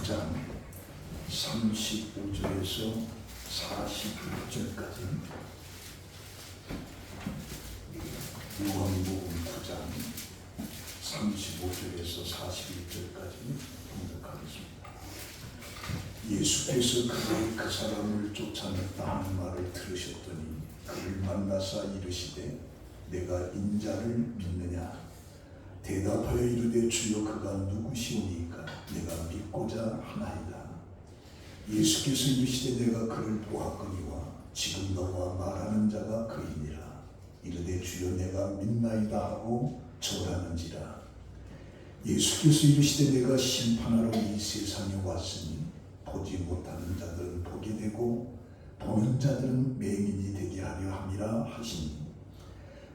9장 35절에서 41절까지, 요한복음 9장 35절에서 41절까지 봉독하겠습니다. 예수께서 그의 그 사람을 쫓아냈다 하는 말을 들으셨더니 그를 만나사 이르시되 내가 인자를 믿느냐? 대답하여 이르되 주여 그가 누구시오니까? 내가 믿고자 하나이다. 예수께서 이르시되 내가 그를 보았거니와 지금 너와 말하는 자가 그이니라. 이르되 주여 내가 믿나이다 하고 절하는지라. 예수께서 이르시되 내가 심판하러 이 세상에 왔으니 보지 못하는 자들은 보게 되고 보는 자들은 맹인이 되게 하려 함이라 하시니,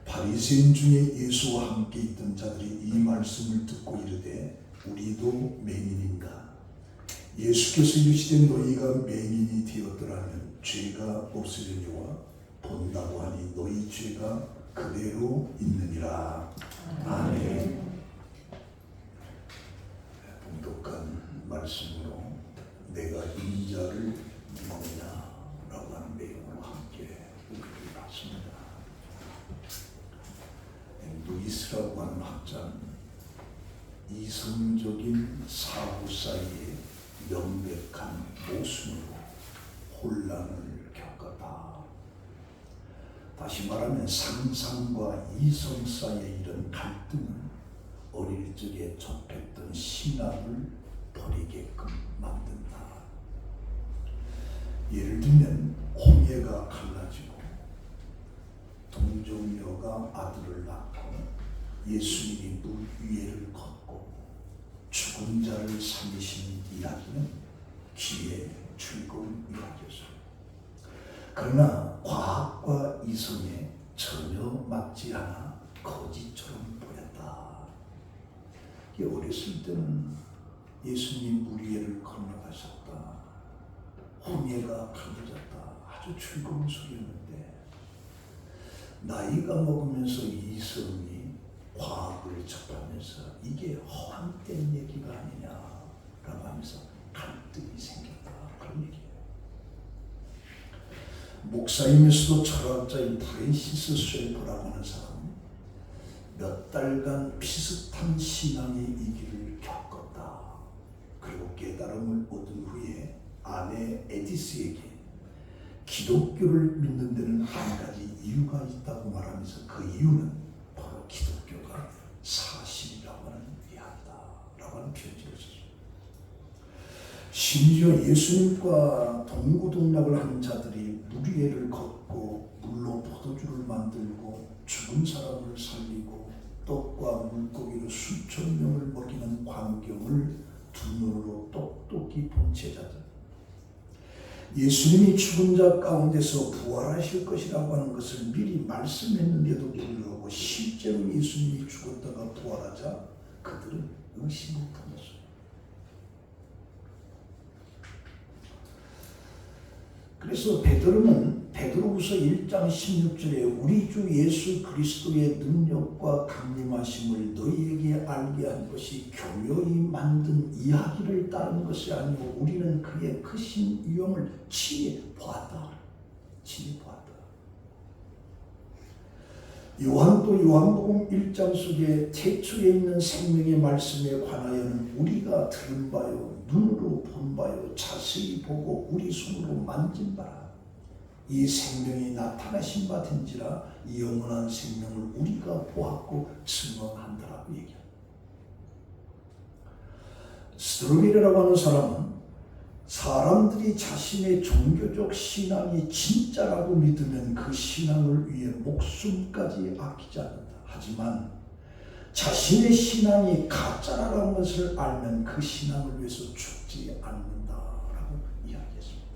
바리새인 중에 예수와 함께 있던 자들이 이 말씀을 듣고 이르되 우리도 맹인인가? 예수께서 이르시되 너희가 맹인이 되었더라면 죄가 없으려니와 본다고 하니 너희 죄가 그대로 있느니라. 아멘. 봉독한 말씀으로 내가 인자를 믿느냐라고 하는 내용으로 함께 우리를 봤습니다. 루이스라고 하는 학자는 이성적인 사후 사이에 명백한 모순으로 혼란을 겪었다. 다시 말하면 상상과 이성 사이에 이런 갈등은 어릴 적에 접했던 신앙을 버리게끔 만든다. 예를 들면 홍해가 갈라지고 동정녀가 아들을 낳고 예수님이 물 위에를 걷고 죽은 자를 살리신 이야기는 귀에 즐거운 이야기였습니다. 그러나 과학과 이성에 전혀 맞지 않아 거짓처럼 보였다. 어렸을 때는 예수님 물 위에를 건너가셨다, 홍해가 갈라졌다, 아주 즐거운 소리였는데, 나이가 먹으면서 이성이 과학을 접하면서 이게 허황된 얘기가 아니냐라고 하면서 갈등이 생겼다, 그런 얘기예요. 목사이면서도 철학자인 프랜시스 쉐퍼라고 하는 사람은 몇 달간 비슷한 신앙의 위기를 겪었다. 그리고 깨달음을 얻은 후에 아내 에디스에게 기독교를 믿는 데는 한 가지 이유가 있다고 말하면서 그 이유는 바로 기독교가 사실이라고 하는 이야기다라고 하는 편지를 썼습니다. 심지어 예수님과 동고동락을 하는 자들이 물 위에를 걷고 물로 포도주를 만들고 죽은 사람을 살리고 떡과 물고기로 수천 명을 먹이는 광경을 두 눈으로 똑똑히 본 제자들, 예수님이 죽은 자 가운데서 부활하실 것이라고 하는 것을 미리 말씀했는데도 불구하고 실제로 예수님이 죽었다가 부활하자 그들은 의심을 품었어요. 그래서 베드로는 베드로후서 1장 16절에 우리 주 예수 그리스도의 능력과 강림하심을 너희에게 알게 한 것이 교묘히 만든 이야기를 따른 것이 아니고 우리는 그의 크신 위엄을 친히 보았다. 친히 보았다. 요한도 요한복음 1장 속에 태초에 있는 생명의 말씀에 관하여는 우리가 들은 바요 눈으로 본 바요 자세히 보고 우리 손으로 만진 바라. 이 생명이 나타나신 바 된지라 이 영원한 생명을 우리가 보았고 증언한다라고 얘기합니다. 스트로비르라고 하는 사람은 사람들이 자신의 종교적 신앙이 진짜라고 믿으면 그 신앙을 위해 목숨까지 아끼지 않는다. 하지만 자신의 신앙이 가짜라는 것을 알면 그 신앙을 위해서 죽지 않는다라고 이야기했습니다.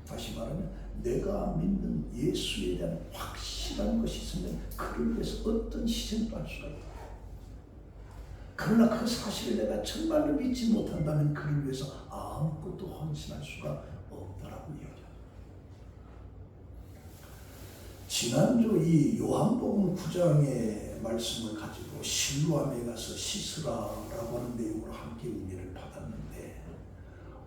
다시 말하면 내가 믿는 예수에 대한 확실한 것이 있으면 그를 위해서 어떤 희생도 할 수가 있다. 그러나 그 사실을 내가 정말로 믿지 못한다면 그를 위해서 아무것도 헌신할 수가 없다라고 이야기합니다. 지난주 이 요한복음 9장의 말씀을 가지고 실로암에 가서 씻으라라고 하는 내용으로 함께 은혜를 받았는데,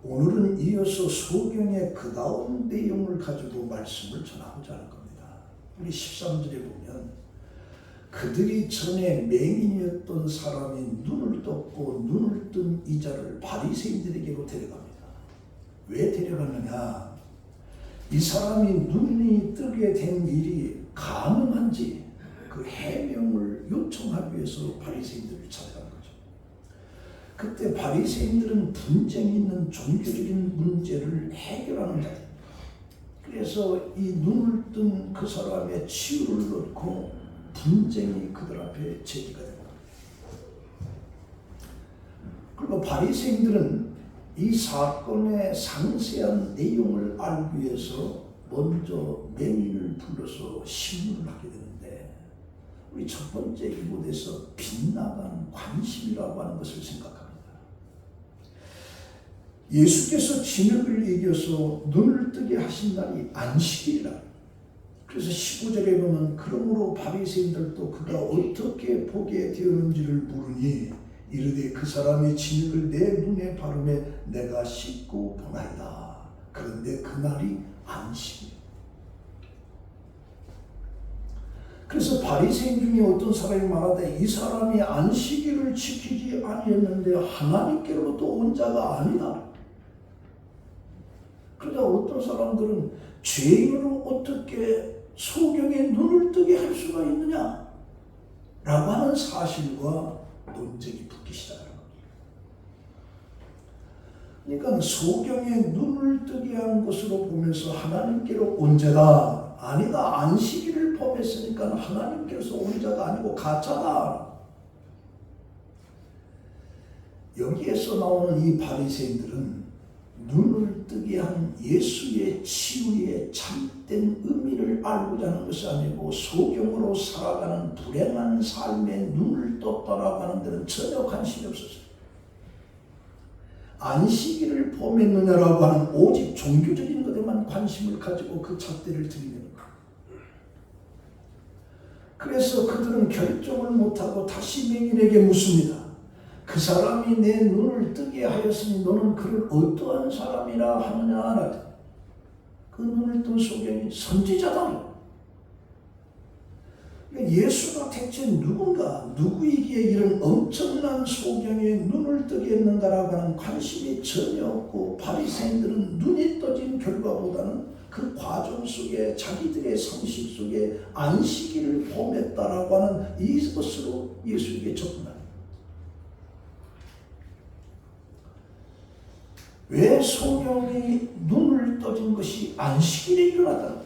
오늘은 이어서 소경의 그 다음 내용을 가지고 말씀을 전하고자 하는 겁니다. 우리 13절에 보면 그들이 전에 맹인이었던 사람이 눈을 떴고 눈을 뜬 이자를 바리새인들에게로 데려갑니다. 왜 데려갔느냐? 이 사람이 눈이 뜨게 된 일이 가능한지 그 해명을 요청하기 위해서 바리새인들을 찾아간 거죠. 그때 바리새인들은 분쟁이 있는 종교적인 문제를 해결하는 자들. 그래서 이 눈을 뜬 그 사람의 치유를 얻고 분쟁이 그들 앞에 제기가 됩니다. 그리고 바리새인들은 이 사건의 상세한 내용을 알기 위해서 먼저 맹인을 불러서 신문을 하게 되는데 우리 첫 번째 이곳에서 빗나간 관심이라고 하는 것을 생각합니다. 예수께서 진흙을 이겨서 눈을 뜨게 하신 날이 안식일이라. 그래서 15절에 보면 그러므로 바리새인들도 그가 어떻게 보게 되었는지를 물으니 이르되 그 사람이 진흙을 내 눈에 바르매 내가 씻고 보나이다. 그런데 그날이 안식일. 그래서 바리새인 중에 어떤 사람이 말하되 이 사람이 안식일을 지키지 아니했는데 하나님께로부터 온 자가 아니다. 그러자 어떤 사람들은 죄인으로 어떻게 소경의 눈을 뜨게 할 수가 있느냐 라고 하는 사실과 논쟁이 붙기 시작하는 겁니다. 그러니까 소경의 눈을 뜨게 한 것으로 보면서 하나님께로 온 자가 아니다. 안식일을 범했으니까 하나님께서 온 자가 아니고 가짜다. 여기에서 나오는 이 바리새인들은 눈을 뜨게 한 예수의 치유의 참된 의미를 알고자 하는 것이 아니고 소경으로 살아가는 불행한 삶에 눈을 떴다라고 하는 데는 전혀 관심이 없었어요. 안식일을 범했느냐라고 하는 오직 종교적인 것에만 관심을 가지고 그 잣대를 들이는 거예요. 그래서 그들은 결정을 못하고 다시 맹인에게 묻습니다. 그 사람이 내 눈을 뜨게 하였으니 너는 그를 어떠한 사람이라 하느냐. 그 눈을 뜬 소경이 선지자다. 예수가 대체 누구이기에 이런 엄청난 소경의 눈을 뜨게 했는가라고 하는 관심이 전혀 없고 바리새인들은 눈이 떠진 결과보다는 그 과정 속에 자기들의 상식 속에 안식일을 범했다라고 하는 이것으로 예수에게 접근합니다. 왜 소경이 눈을 떠진 것이 안식일에 일어났다?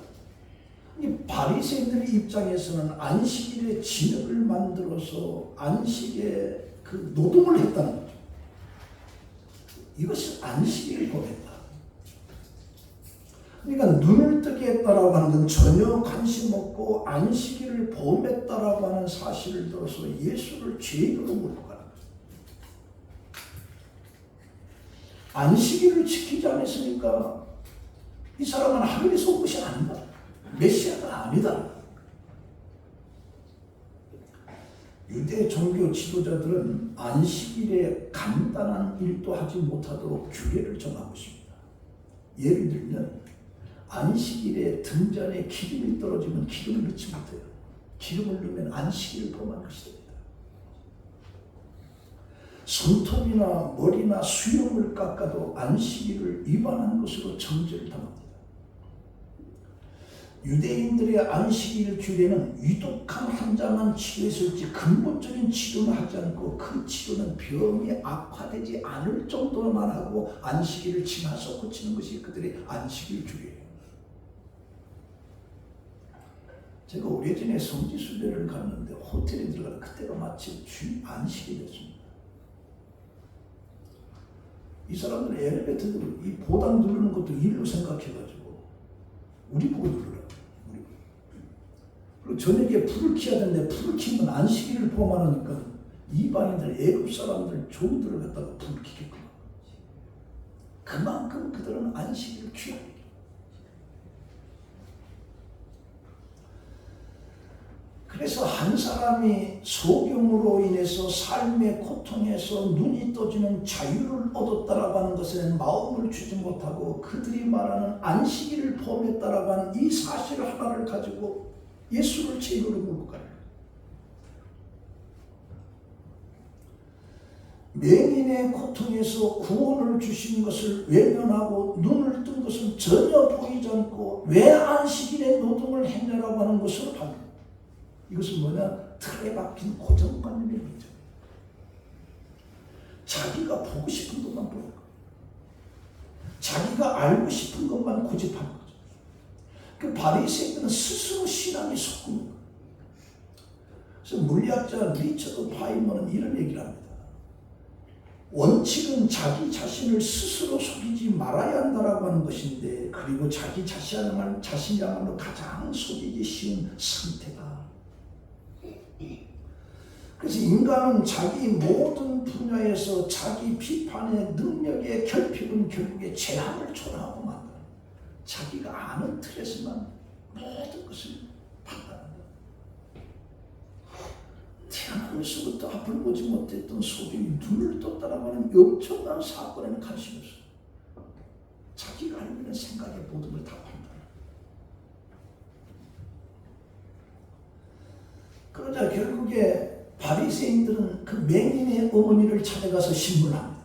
이 바리새인들의 입장에서는 안식일에 진흙을 만들어서 안식에 그 노동을 했다는 거죠. 이것이 안식일을 범했다. 그러니까 눈을 뜨게 했다라고 하는 건 전혀 관심 없고 안식일을 범했다라고 하는 사실을 들어서 예수를 죄인으로 몰고 가는 거죠. 안식일을 지키지 않았으니까 이 사람은 하늘에서 온 것이 아니다. 메시아가 아니다. 유대 종교 지도자들은 안식일에 간단한 일도 하지 못하도록 규례를 정하고 있습니다. 예를 들면 안식일에 등잔에 기름이 떨어지면 기름을 넣지 못해요. 기름을 넣으면 안식일을 범한 것이 됩니다. 손톱이나 머리나 수염을 깎아도 안식일을 위반한 것으로 정죄를 당합니다. 유대인들의 안식일 규례는 위독한 환자만 치료했을지 근본적인 치료는 하지 않고 그 치료는 병이 악화되지 않을 정도만 하고 안식일을 지나서 고치는 것이 그들의 안식일 규례예요. 제가 오래전에 성지순례를 갔는데 호텔에 들어가는 그때가 마치 안식일이었습니다. 이 사람들은 엘리베이터로 이 보단 누르는 것도 일로 생각해가지고 우리 보고 누르라. 그리고 저녁에 불을 켜야 되는데 불을 켜면 안식일을 범하니까 이방인들, 애굽 사람들 종들을 갖다가 불을 켜겠구나. 그만큼 그들은 안식일을 귀하게. 그래서 한 사람이 소경으로 인해서 삶의 고통에서 눈이 떠지는 자유를 얻었다라고 하는 것에는 마음을 주지 못하고 그들이 말하는 안식일을 포함했다라고 하는 이 사실 하나를 가지고 예수를 제일로 몰고 가요. 맹인의 고통에서 구원을 주신 것을 외면하고 눈을 뜬 것은 전혀 보이지 않고 왜 안식일에 노동을 했냐라고 하는 것으로 합니다. 이것은 뭐냐? 틀에 박힌 고정관념의 문제. 자기가 보고 싶은 것만 보는 거. 자기가 알고 싶은 것만 고집하는 거죠. 그 바리새인들은 스스로 신앙이 솟는 거예요. 그래서 물리학자 리처드 파이머는 이런 얘기를 합니다. 원칙은 자기 자신을 스스로 속이지 말아야 한다라고 하는 것인데, 그리고 자기 자신이야말로 가장 속이기 쉬운 상태다. 그래서 인간은 자기 모든 분야에서 자기 비판의 능력의 결핍은 결국에 제한을 초래하고 만다. 자기가 아는 틀에서만 모든 것을 판단한다. 태어나면서부터 앞을 보지 못했던 소경이 눈을 떴다라고 하는 엄청난 사건에는 관심이 없어. 자기가 알고 있는 생각의 모든 걸 다 판단한다. 그러자 결국에 바리새인들은 그 맹인의 어머니를 찾아가서 신문합니다.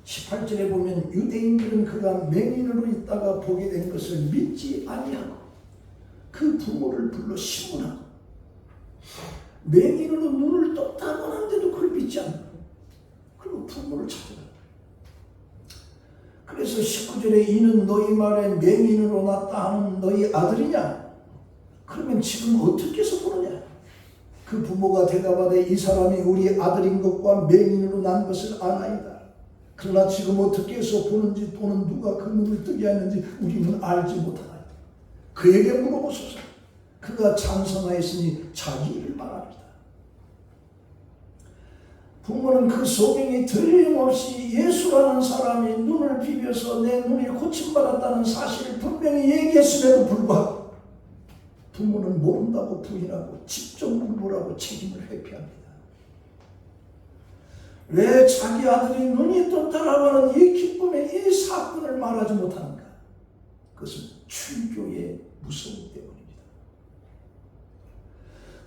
18절에 보면 유대인들은 그가 맹인으로 있다가 보게 된 것을 믿지 아니하고 그 부모를 불러 신문하고, 맹인으로 눈을 떴다고 하는데도 그걸 믿지 않고 그리고 부모를 찾아가. 그래서 19절에 이는 너희 말에 맹인으로 났다 하는 너희 아들이냐? 그러면 지금 어떻게 해서 보느냐? 그 부모가 대답하되 이 사람이 우리 아들인 것과 맹인으로 난 것을 아나이다. 그러나 지금 어떻게 해서 보는지 또는 누가 그 눈을 뜨게 했는지 우리는 알지 못하나이다. 그에게 물어보소서. 그가 찬성하였으니 자기 일을 말합니다. 부모는 그 소경이 틀림없이 예수라는 사람이 눈을 비벼서 내 눈이 고침받았다는 사실을 분명히 얘기했음에도 불구하고 부모는 모른다고 부인하고 직접 물어보라고 책임을 회피합니다. 왜 자기 아들이 눈이 떴다라고 하는 이 기쁨의 이 사건을 말하지 못하는가? 그것은 출교의 무서움 때문입니다.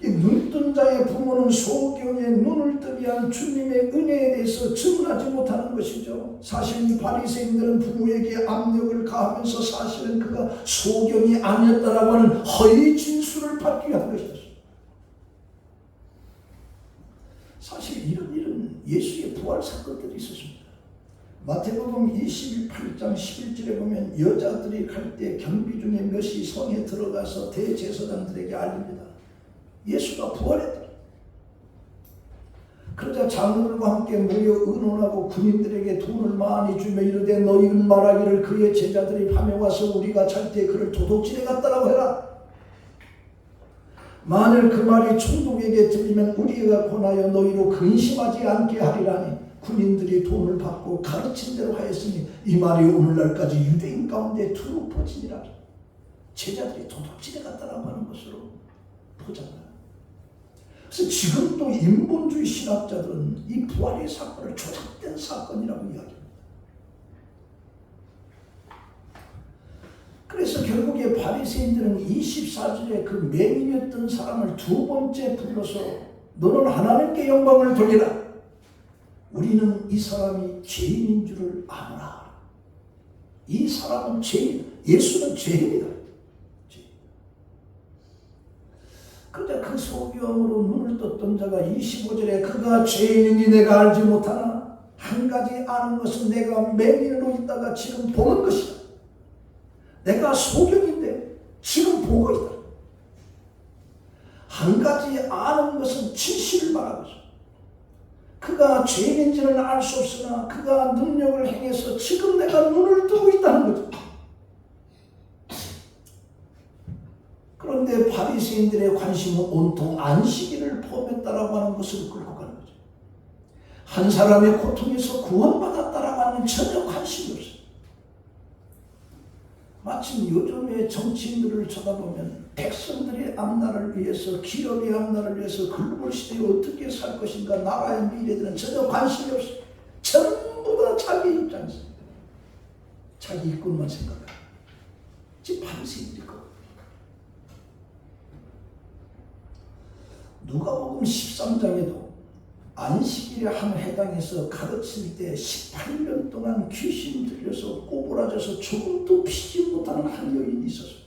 이 눈뜬 자의 부모는 소경의 눈을 뜨게 한 주님의 은혜에 대해서 증언하지 못하는 것이죠. 사실 이 바리새인들은 부모에게 압력을 가하면서 사실은 그가 소경이 아니었다라고 하는 허위 진술을 받기 위한 것이었어요. 사실 이런 일은 예수의 부활 사건들이 있었습니다. 마태복음 28장 11절에 보면 여자들이 갈 때 경비 중에 몇이 성에 들어가서 대제사장들에게 알립니다. 예수가 부활했다. 그러자 장로들과 함께 모여 의논하고 군인들에게 돈을 많이 주며 이르되 너희는 말하기를 그의 제자들이 밤에 와서 우리가 잘 때 그를 도둑질해 갔다라고 해라. 만일 그 말이 총독에게 들리면 우리가 권하여 너희로 근심하지 않게 하리라니 군인들이 돈을 받고 가르친 대로 하였으니 이 말이 오늘날까지 유대인 가운데 두루 퍼지니라. 제자들이 도둑질해 갔다라고 하는 것으로 보잖아요. 그래서 지금도 인본주의 신학자들은 이 부활의 사건을 조작된 사건이라고 이야기합니다. 그래서 결국에 바리새인들은 24절에 그 맹인이었던 사람을 두 번째 불러서 너는 하나님께 영광을 돌리라. 우리는 이 사람이 죄인인 줄을 아노라. 이 사람은 죄인, 예수는 죄인이다. 그러자 그 소경으로 눈을 떴던 자가 25절에 그가 죄인인지 내가 알지 못하나 한 가지 아는 것은 내가 맹인으로 있다가 지금 보는 것이다. 내가 소경인데 지금 보고 있다. 한 가지 아는 것은 진실을 말하고 있어. 그가 죄인인지는 알 수 없으나 그가 능력을 행해서 지금 내가 눈을 뜨고 있다는 거죠. 그런데 바리새인들의 관심은 온통 안식일을 포함했다라고 하는 것을 끌고 가는 거죠. 한 사람의 고통에서 구원받았다라고 하는 전혀 관심이 없어요. 마침 요즘의 정치인들을 쳐다보면 백성들의 앞날을 위해서, 기업의 앞날을 위해서 글로벌 시대에 어떻게 살 것인가, 나라의 미래들은 전혀 관심이 없어. 전부 다 자기 입장에서 자기 이권만 생각하고 지금 바리새인들이 거. 누가복음 13장에도 안식일에 한 회당에서 가르칠 때 18년 동안 귀신 들려서 꼬부라져서 조금도 피지 못하는 한 여인이 있었어요.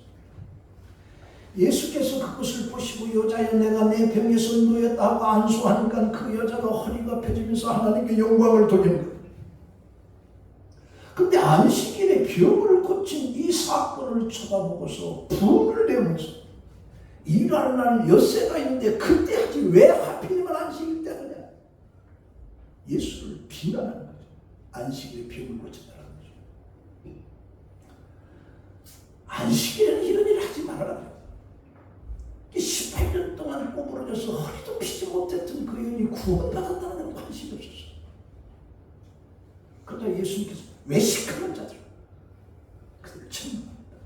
예수께서 그것을 보시고 여자여 내가 내 병에서 놓였다 하고 안수하니까 그 여자가 허리가 펴지면서 하나님께 영광을 돌리는 거예요. 근데 안식일에 병을 고친 이 사건을 쳐다보고서 분을 내면서 일할 날 엿새가 있는데 그때 하지 왜 하필이면 안식일 때 하냐. 예수를 비난하는 거죠. 안식일에 병을 고친다는 거죠. 안식일에는 이런 일을 하지 말아라. 18년 동안 꼬부러져서 허리도 피지 못했던 그 여인이 구원받았다는 데는 관심이 없었어. 그러다 예수님께서 외식하는 자들 그들을 책망합니다.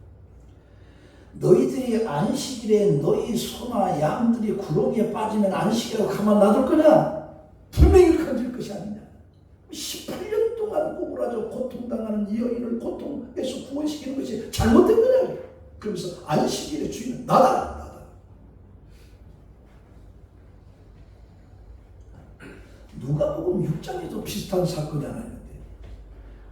너희들이 안식일에 너희 소나 양들이 구렁이에 빠지면 안식이라고 가만 놔둘 거냐? 분명히 건질 것이 아니냐. 18년 동안 꼬부라져 고통당하는 이 여인을 고통에서 구원시키는 것이 잘못된 거냐? 그러면서 안식일의 주인은 나다. 누가복음 6장에도 비슷한 사건이 하나 있는데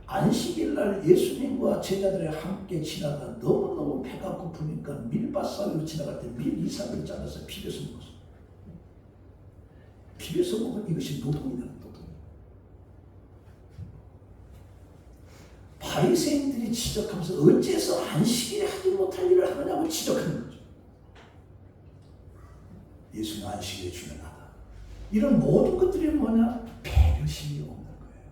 안식일 날 예수님과 제자들이 함께 지나가 너무너무 배가 고프니까 밀밭사이로 지나갈 때 밀 이삭을 잘라서 비벼서 먹었어요. 비벼서 먹은 이것이 노동이다. 노동. 바리새인들이 지적하면서 어째서 안식일에 하지 못할 일을 하느냐고 지적하는 거죠. 예수는 안식일에 주인하다. 이런 모든 것들이 뭐냐? 배려심이 없는 거예요.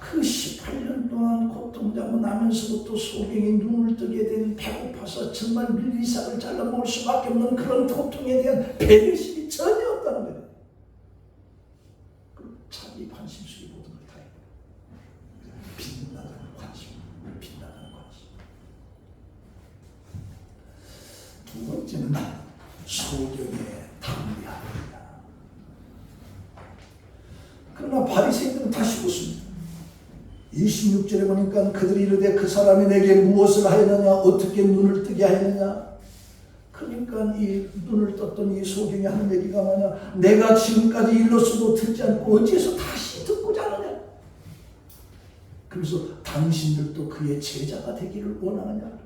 그 18년 동안 고통당하고 나면서부터 소경이 눈을 뜨게 된 배고파서 정말 밀리삭을 잘라 먹을 수밖에 없는 그런 고통에 대한 배려심이 전혀 없다는 거예요. 그리고 자기 관심 속에 모든 걸 다 해요. 빛나는 관심, 빛나는 관심. 두 번째는 소경의 담대합니다. 그러나 바리새인들은 다시 묻습니다. 26절에 보니까 그들이 이르되 그 사람이 내게 무엇을 하였느냐, 어떻게 눈을 뜨게 하였느냐. 그러니까 이 눈을 떴던 이 소경이 하는 얘기가 뭐냐, 내가 지금까지 일렀어도 듣지 않고 어찌해서 다시 듣고자 하느냐. 그래서 당신들도 그의 제자가 되기를 원하느냐.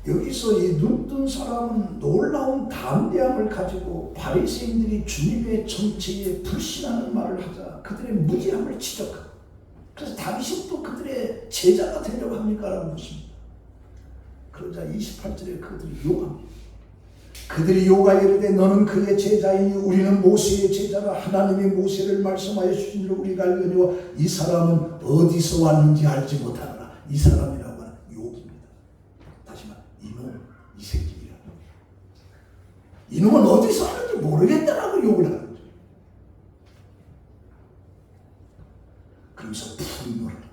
여기서 이 눈뜬 사람은 놀라운 담대함을 가지고 바리새인들이 주님의 정체에 불신하는 말을 하자 그들의 무지함을 지적하고, 그래서 당신도 그들의 제자가 되려고 합니까? 라고 묻습니다. 그러자 28절에 그들이 욕합니다. 그들이 욕하여 이르되 너는 그의 제자이니 우리는 모세의 제자라. 하나님이 모세를 말씀하여 주신 줄 우리가 알거니와 이 사람은 어디서 왔는지 알지 못하노라. 이 사람이라고 하는 욕입니다. 다시 말해 이놈, 이 새끼야. 이놈은 어디서 왔는지 모르겠다라고 욕을 하는 거죠. 그러면서 분노를.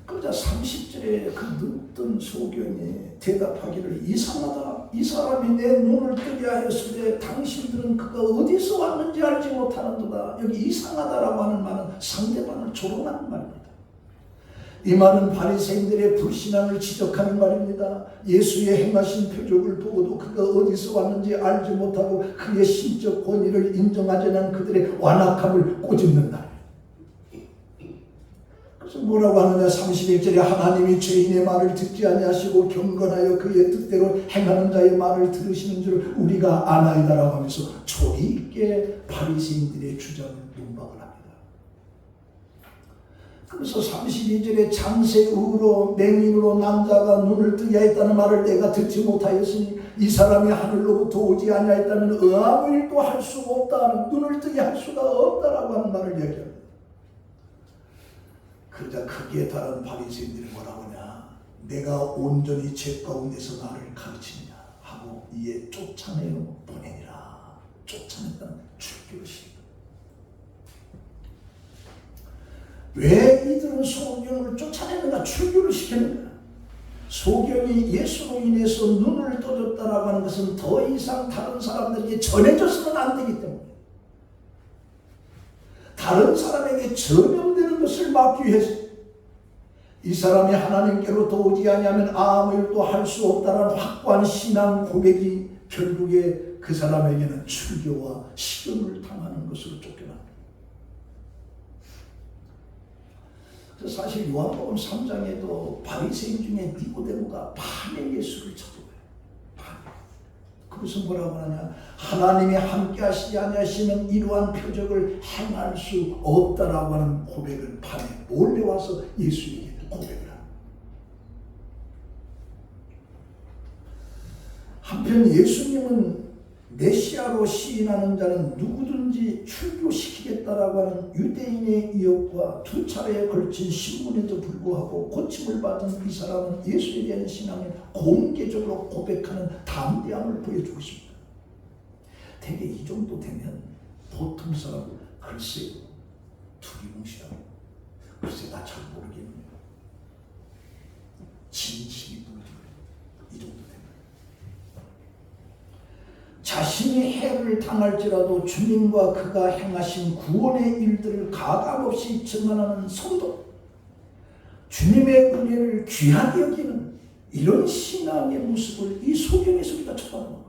그러자 30절에 그 눈뜬 소경이 대답하기를 이상하다. 이 사람이 내 눈을 뜨게 하였으되 당신들은 그가 어디서 왔는지 알지 못하는도다. 여기 이상하다라고 하는 말은 상대방을 조롱하는 말입니다. 이 말은 바리새인들의 불신앙을 지적하는 말입니다. 예수의 행하신 표적을 보고도 그가 어디서 왔는지 알지 못하고 그의 신적 권위를 인정하지 않은 그들의 완악함을 꼬집는다. 그래서 뭐라고 하느냐. 31절에 하나님이 죄인의 말을 듣지 아니하시고 경건하여 그의 뜻대로 행하는 자의 말을 들으시는 줄 우리가 아나이다라고 하면서 조리 있게 바리새인들의 주장을 논박을 합니다. 그래서 32절에 장세 후로 맹인으로 난 자가 눈을 뜨게 했다는 말을 내가 듣지 못하였으니 이 사람이 하늘로부터 오지 아니하였다면 아무 일도 할 수 없다. 눈을 뜨게 할 수가 없다라고 하는 말을 이야기합니다. 그러자 크기에 따른 바리새인들이 뭐라고 하냐. 내가 온전히 죄 가운데서 나를 가르치느냐 하고 이에 쫓아내어 보내니라. 쫓아냈다는 출교시. 왜 이들은 소경을 쫓아내는가? 출교를 시키는가? 소경이 예수로 인해서 눈을 떠줬다라고 하는 것은 더 이상 다른 사람들에게 전해져서는 안 되기 때문에, 다른 사람에게 전염되는 것을 막기 위해서 이 사람이 하나님께로부터 오지 아니하면 아무 일도 할 수 없다는 확고한 신앙 고백이 결국에 그 사람에게는 출교와 시험을 당하는 것으로 쫓겨납니다. 그래서 사실 요한복음 3장에도 바리새인 중에 니고데모가 밤에 예수를 찾아와요. 밤에. 그것은 뭐라고 하냐? 하나님이 함께 하시지 아니하시면 이러한 표적을 행할 수 없다라고 하는 고백을 밤에 몰래 와서 예수에게 고백을 합니다. 한편 예수님은 메시아로 시인하는 자는 누구든지 출교시키겠다라고 하는 유대인의 의혹과 두 차례에 걸친 신문에도 불구하고 고침을 받은 이 사람은 예수에 대한 신앙을 공개적으로 고백하는 담대함을 보여주고 있습니다. 대개 이 정도 되면 보통 사람은 글쎄요, 두리뭉실하고 글쎄 나 잘 모르겠네요, 진실이 모르겠네요, 이 정도 되면 자신이 해를 당할지라도 주님과 그가 행하신 구원의 일들을 가감없이 증언하는 성도, 주님의 은혜를 귀하게 여기는 이런 신앙의 모습을 이 소경에서 우리가 접하는 거죠.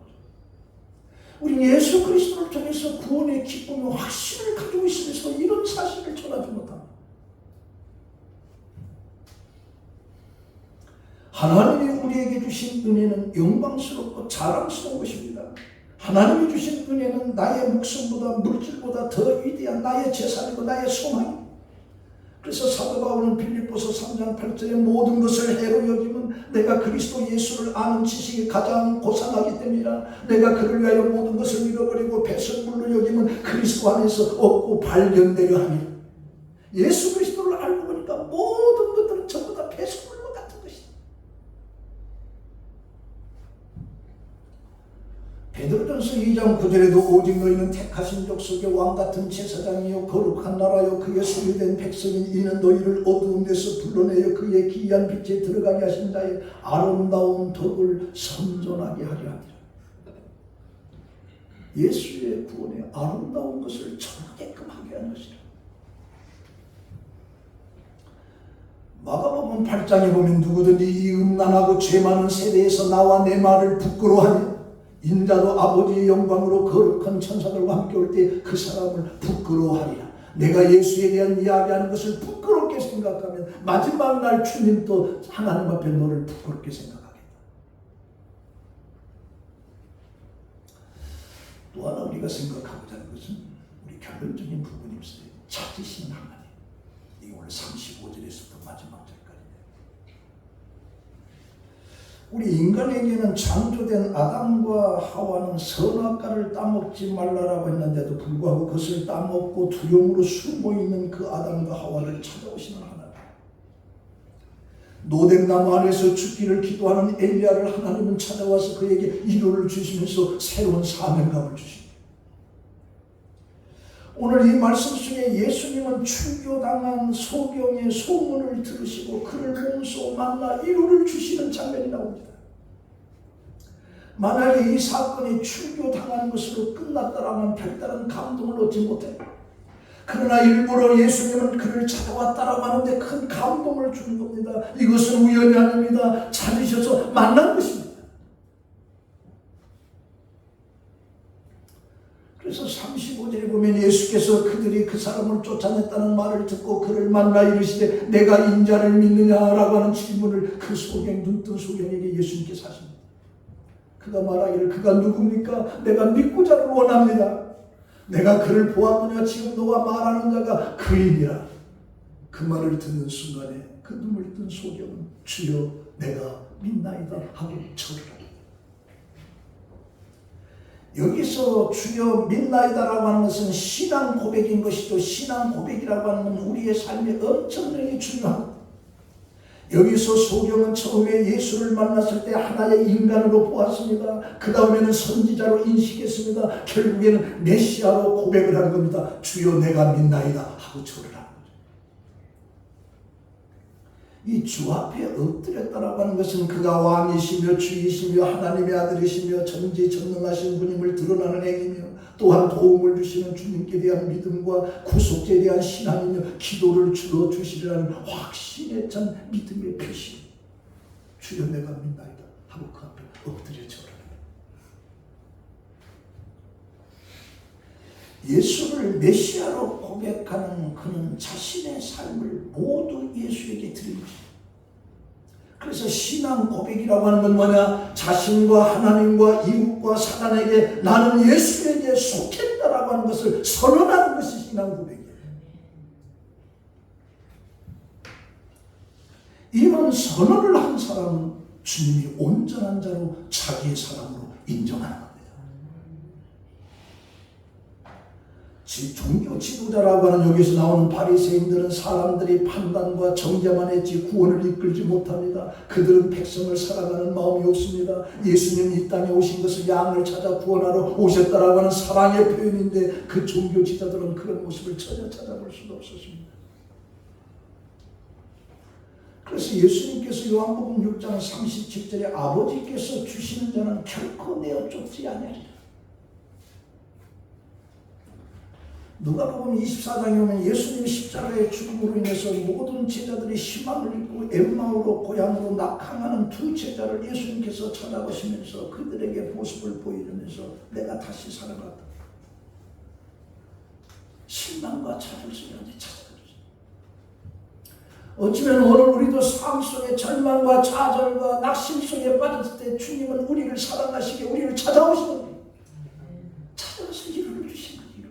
우리는 예수 그리스도를 통해서 구원의 기쁨과 확신을 가지고 있으면서 이런 사실을 전하지 못합니다. 하나님이 우리에게 주신 은혜는 영광스럽고 자랑스러운 것입니다. 하나님이 주신 은혜는 나의 목숨보다 물질보다 더 위대한 나의 재산이고 나의 소망입니다. 그래서 사도 바울은 빌립보서 3장 8절에 모든 것을 해로 여기면 내가 그리스도 예수를 아는 지식이 가장 고상하기 때문이라. 내가 그를 위하여 모든 것을 잃어버리고 배설물로 여기면 그리스도 안에서 얻고 발견되려 함이라. 예수 그리스도를 알고 보니까 모든 것들은 전부 다 배설물로 같은 것이다. 베드로전서 2장 9절에도 오직 너희는 택하신 족속의 왕같은 제사장이요 거룩한 나라요 그의 소유된 백성인 이는 너희를 어두운 데서 불러내어 그의 기이한 빛에 들어가게 하신 자의 아름다운 덕을 선전하게 하려 함이라. 예수의 구원의 아름다운 것을 전하게끔 하게 하는 것이라. 마가복음 8장에 보면 누구든지 이 음란하고 죄 많은 세대에서 나와 내 말을 부끄러워하며 인자도 아버지의 영광으로 거룩한 천사들과 함께 올 때 그 사람을 부끄러워하리라. 내가 예수에 대한 이야기하는 것을 부끄럽게 생각하면 마지막 날 주님도 하나님 앞에 너를 부끄럽게 생각하겠다. 또 하나 우리가 생각하고자 하는 것은 우리 결론적인 부분이 있어요. 찾으신 하나님. 이게 오늘 35절에서부터 마지막 절까지. 우리 인간에게는 창조된 아담과 하와는 선악과를 따먹지 말라라고 했는데도 불구하고 그것을 따먹고 두려움으로 숨어있는 그 아담과 하와를 찾아오시는 하나님. 노뎀나무 안에서 죽기를 기도하는 엘리야를 하나님은 찾아와서 그에게 위로를 주시면서 새로운 사명감을 주십니다. 오늘 이 말씀 속에 예수님은 출교당한 소경의 소문을 들으시고 그를 몸소 만나 위로를 주시는 장면이 나옵니다. 만약에 이 사건이 출교당한 것으로 끝났다라면 별다른 감동을 얻지 못해요. 그러나 일부러 예수님은 그를 찾아왔다라고 하는데 큰 감동을 주는 겁니다. 이것은 우연이 아닙니다. 찾으셔서 만난 것입니다. 그래서 35절에 보면 예수께서 그들이 그 사람을 쫓아냈다는 말을 듣고 그를 만나 이르시되 내가 인자를 믿느냐라고 하는 질문을 그 소경, 눈뜬 소경에게 예수님께서 하십니다. 그가 말하기를 그가 누굽니까? 내가 믿고자를 원합니다. 내가 그를 보았느냐? 지금 너가 말하는 자가 그이니라. 그 말을 듣는 순간에 그 눈물 뜬 소경은 주여 내가 믿나이다 하고 절을 여기서 주여 믿나이다라고 하는 것은 신앙 고백인 것이죠. 신앙 고백이라고 하는 건 우리의 삶에 엄청나게 중요합니다. 여기서 소경은 처음에 예수를 만났을 때 하나의 인간으로 보았습니다. 그 다음에는 선지자로 인식했습니다. 결국에는 메시아로 고백을 한 겁니다. 주여 내가 믿나이다 하고 절을 한 거죠. 이 주 앞에 엎드렸다라고 하는 것은 그가 왕이시며 주이시며 하나님의 아들이시며 전지전능하신 분임을 드러나는 행위며 또한 도움을 주시는 주님께 대한 믿음과 구속자에 대한 신앙이며 기도를 들어주시리라는 확신에 찬 믿음의 표시. 주여 내가 믿나이다 하고 그 앞에 엎드려 절하는 예수를 메시아로 고백하는 그는 자신의 삶을 모두 예수에게 드린 것입니다. 그래서 신앙 고백이라고 하는 건 뭐냐? 자신과 하나님과 이웃과 사단에게 나는 예수에게 속했다라고 하는 것을 선언하는 것이 신앙 고백이에요. 이런 선언을 한 사람은 주님이 온전한 자로 자기의 사람으로 인정하는 겁니다. 종교 지도자라고 하는 여기서 나오는 바리새인들은 사람들이 판단과 정죄만 했지 구원을 이끌지 못합니다. 그들은 백성을 사랑하는 마음이 없습니다. 예수님이 이 땅에 오신 것은 양을 찾아 구원하러 오셨다라고 하는 사랑의 표현인데 그 종교 지도자들은 그런 모습을 전혀 찾아볼 수가 없었습니다. 그래서 예수님께서 요한복음 6장 37절에 아버지께서 주시는 자는 결코 내어 쫓지 아니하리라. 누가복음 24장에 오면 예수님이 십자가의 죽음으로 인해서 모든 제자들이 희망을 잃고 엠마오로 고향으로 낙항하는 두 제자를 예수님께서 찾아보시면서 그들에게 모습을 보이면서 내가 다시 살아났다. 실망과 좌절 속에 찾아갔어요. 어쩌면 오늘 우리도 삶 속에 절망과 좌절과 낙심 속에 빠졌을 때 주님은 우리를 사랑하시게 우리를 찾아오시는 거예요. 찾아와서 위로를 주신 거예요.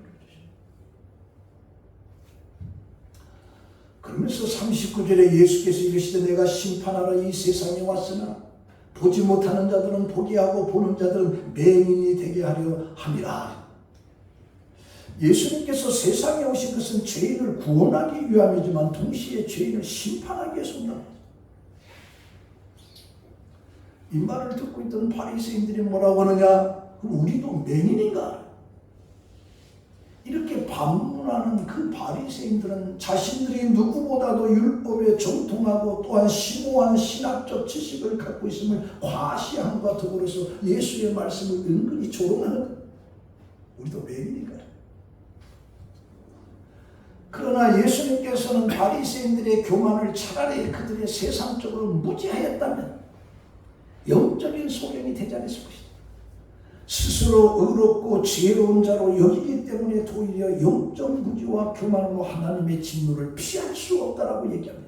그러면서 39절에 예수께서 이르시되 내가 심판하러 이 세상에 왔으나 보지 못하는 자들은 보게 하고 보는 자들은 맹인이 되게 하려 함이라. 예수님께서 세상에 오신 것은 죄인을 구원하기 위함이지만 동시에 죄인을 심판하기 위해서 온다. 이 말을 듣고 있던 바리새인들이 뭐라고 하느냐? 그럼 우리도 맹인인가? 이렇게 반문하는 그 바리새인들은 자신들이 누구보다도 율법에 정통하고 또한 심오한 신학적 지식을 갖고 있음을 과시함과 더불어서 예수의 말씀을 은근히 조롱하는 거예요. 우리도 맹인인가? 그러나 예수님께서는 바리새인들의 교만을 차라리 그들의 세상적으로 무지하였다면 영적인 소경이 되지 않았을 것이다. 스스로 의롭고 지혜로운 자로 여기기 때문에 도리어 영적 무지와 교만으로 하나님의 진노를 피할 수 없다라고 얘기합니다.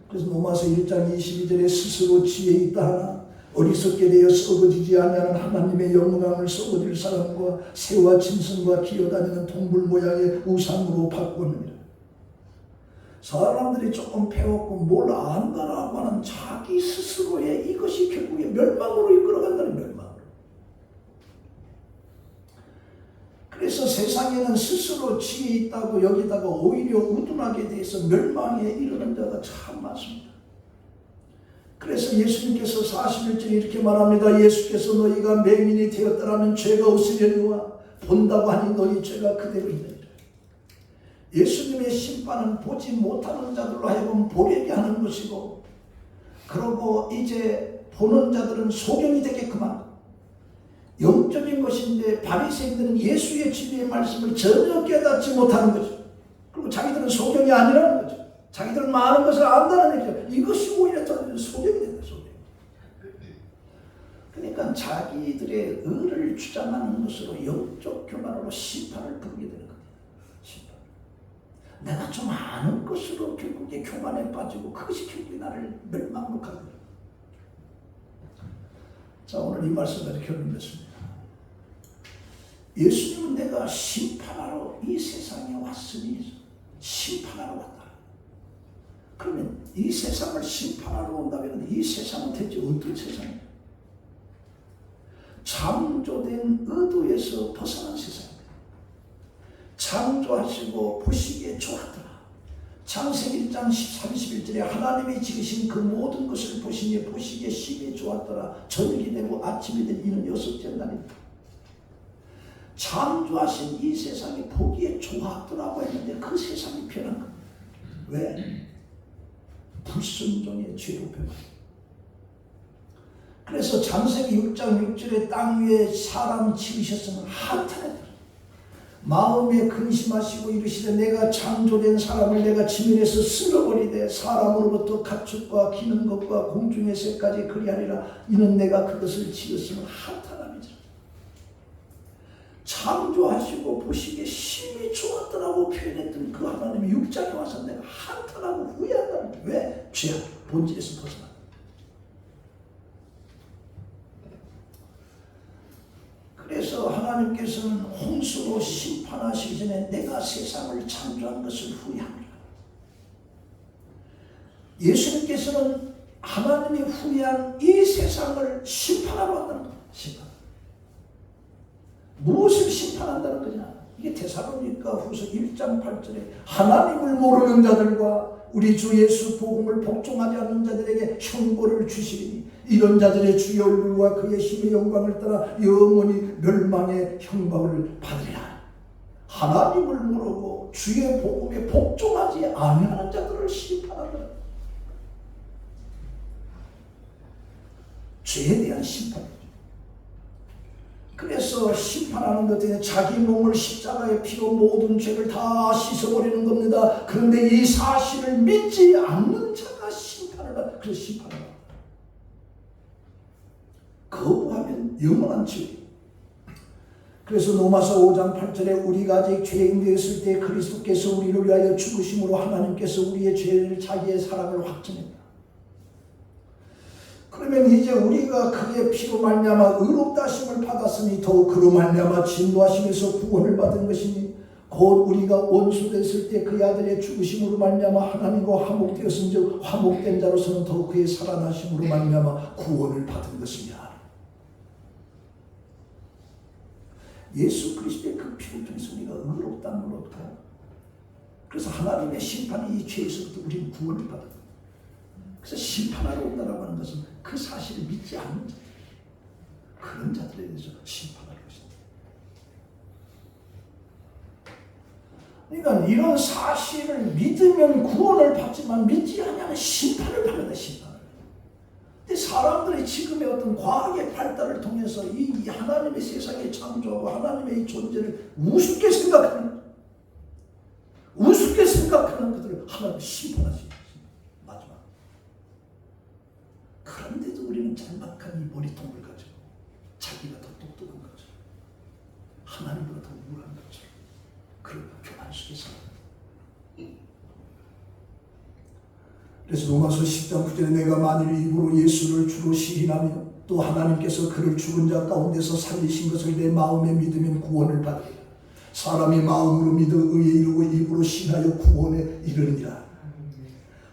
그래서 로마서 1장 22절에 스스로 지혜 있다 하나 어리석게 되어 썩어지지 아니하는 하나님의 영광을 썩어질 사람과 새와 짐승과 기어다니는 동물 모양의 우상으로 바꾸느니라. 사람들이 조금 배웠고 뭘 안다라고 하는 자기 스스로의 이것이 결국에 멸망으로 이끌어간다는 멸망. 그래서 세상에는 스스로 지혜 있다고 여기다가 오히려 우둔하게 돼서 멸망에 이르는 자가 참 많습니다. 그래서 예수님께서 41절에 이렇게 말합니다. 예수께서 너희가 맹인이 되었더라면 죄가 없으려니와 본다고 하니 너희 죄가 그대로 있느니라. 예수님의 심판은 보지 못하는 자들로 하여금 보게 하는 것이고 그러고 이제 보는 자들은 소경이 되게끔 한다. 영적인 것인데 바리새인들은 예수의 진리의 말씀을 전혀 깨닫지 못하는 거죠. 그리고 자기들은 소경이 아니라는 거죠. 자기들은 많은 것을 안다는 얘기죠. 이것이 오히려 소경이 된다. 소경. 그러니까 자기들의 의를 주장하는 것으로 영적 교만으로 심판을 부르게 되는 겁니다. 심판. 내가 좀 아는 것으로 결국에 교만에 빠지고 그것이 결국에 나를 멸망으로 가게 됩니다. 자, 오늘 이 말씀을 결론 맺습니다. 예수님은 내가 심판하러 이 세상에 왔으니 심판하러 왔다. 그러면 이 세상을 심판하러 온다면 이 세상은 대체 어떤 세상이냐? 창조된 의도에서 벗어난 세상입니다. 창조하시고 보시기에 좋았더라. 창세기 1장 31절에 하나님이 지으신 그 모든 것을 보시니 보시기에 심히 좋았더라. 저녁이 되고 아침이 된 이는 여섯째 날입니다. 창조하신 이 세상이 보기에 좋았더라고 했는데 그 세상이 변한 겁니다. 왜? 불순종의 죄로 변합니다. 그래서 창세기 6장 6절에 땅 위에 사람 지으셨으면 한탄했다. 마음에 근심하시고 이르시되 내가 창조된 사람을 내가 지면에서 쓸어버리되 사람으로부터 가축과 기는 것과 공중의 새까지 그리하리라. 이는 내가 그것을 지었으면 한탄함이라. 창조하시고 보시기에 심히 좋았더라고 표현했던 그 하나님이 6장에 와서 내가 한탄하고 후회한다는 거예요. 왜? 죄악 본질에서 벗어나. 그래서 하나님께서는 홍수로 심판하시기 전에 내가 세상을 창조한 것을 후회합니다. 예수님께서는 하나님이 후회한 이 세상을 심판하러 왔다는 겁니다. 심판. 무엇을 심판한다는 거냐? 이게 데살로니가 후서 1장 8절에 하나님을 모르는 자들과 우리 주 예수 복음을 복종하지 않는 자들에게 형벌을 주시리니 이런 자들의 주의 얼굴과 그의 힘의 영광을 따라 영원히 멸망의 형벌을 받으리라. 하나님을 모르고 주의 복음에 복종하지 아니하는 자들을 심판한다. 죄에 대한 심판이죠. 그래서 심판하는 것에 자기 몸을 십자가의 피로 모든 죄를 다 씻어버리는 겁니다. 그런데 이 사실을 믿지 않는 자가 심판을 받아. 그래서 심판을 받아. 거부하면 영원한 지옥. 그래서 로마서 5장 8절에 우리가 아직 죄인 되었을 때 그리스도께서 우리를 위하여 죽으심으로 하나님께서 우리의 죄를 자기의 사랑을 확증했다. 그러면 이제 우리가 그의 피로 말미암아 의롭다 하심을 받았으니 더욱 그로 말미암아 진노하심에서 구원을 받은 것이니 곧 우리가 원수됐을 때 그의 아들의 죽으심으로 말미암아 하나님과 화목되었은즉 화목된 자로서는 더욱 그의 살아나심으로 말미암아 구원을 받은 것이냐. 예수 그리스도의 그 피를 통해서 우리가 의롭다므로부터 그래서 하나님의 심판이 이 죄에서부터 우리는 구원을 받은 거예요. 그래서 심판하러 온다라고 하는 것은 그 사실을 믿지 않는 자, 그런 자들에 대해서 심판할 것이다. 그러니까 이런 사실을 믿으면 구원을 받지만 믿지 않으면 심판을 받는다. 심판을. 근데 사람들이 지금의 어떤 과학의 발달을 통해서 이 하나님의 세상에 창조하고 하나님의 이 존재를 우습게 생각하는 것들을 하나님 심판하시고 그런데도 우리는 짤막한 이 머리통을 가지고 자기가 더 똑똑한 것처럼 하나님보다 더 우월한 것처럼 그런 교만 속에 살아요. 그래서 로마서 10장 9절에 내가 만일 입으로 예수를 주로 시인하며 또 하나님께서 그를 죽은 자 가운데서 살리신 것을 내 마음에 믿으면 구원을 받으리라. 사람이 마음으로 믿어 의에 이르고 입으로 시인하여 구원에 이르느니라.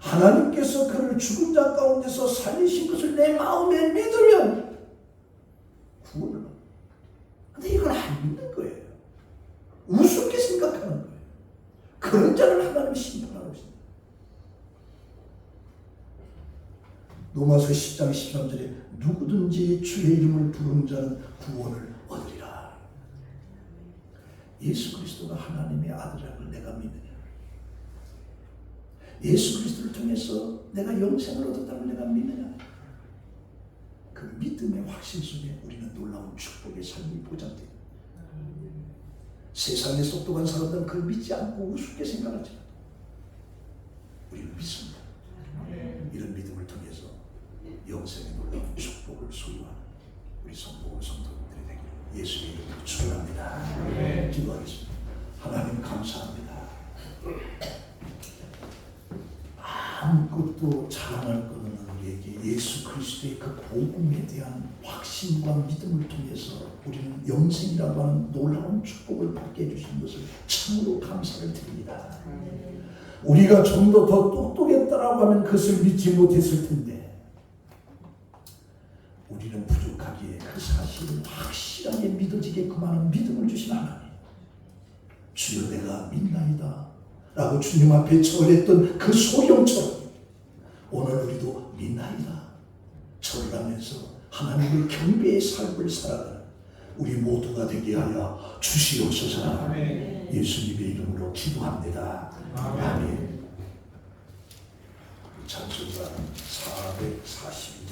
하나님께서 그를 죽은 자 가운데서 살리신 것을 내 마음에 믿으면 구원을 받는다. 근데 이건 안 믿는 거예요. 우습게 생각하는 거예요. 그런 자를 하나님이 심판하고 있습니다. 로마서 10장 13절에 누구든지 주의 이름을 부르는 자는 구원을 얻으리라. 예수 그리스도가 하나님의 아들이라는 걸 내가 믿느냐? 예수 그리스도를 통해서 내가 영생을 얻었다는 걸 내가 믿느냐? 그 믿음의 확신 속에 우리는 놀라운 축복의 삶이 보장돼요. 세상의 똑똑한 사람들은 그걸 믿지 않고 우습게 생각하지만 우리는 믿습니다. 이런 믿음을 통해서 영생의 놀라운 축복을 소유하는 우리 성도와 성도님들이 되기를 예수의 이름으로 축원합니다. 기도하겠습니다. 하나님 감사합니다. 아무것도 자랑할 것 없는 우리에게 예수 그리스도의 그 복음에 대한 확신과 믿음을 통해서 우리는 영생이라고 하는 놀라운 축복을 받게 해주신 것을 참으로 감사를 드립니다. 우리가 좀 더 똑똑했다라고 하면 그것을 믿지 못했을 텐데 우리는 부족하기에 그 사실을 확실하게 믿어지게끔 하는 믿음을 주신 하나님, 주여 내가 믿나이다 라고 주님 앞에 절했던 그 소경처럼 오늘 우리도 믿나이다 절하면서 하나님을 경배의 삶을 살아가는 우리 모두가 되게 하여 주시옵소서. 예수님의 이름으로 기도합니다. 아멘. 찬송가는 442장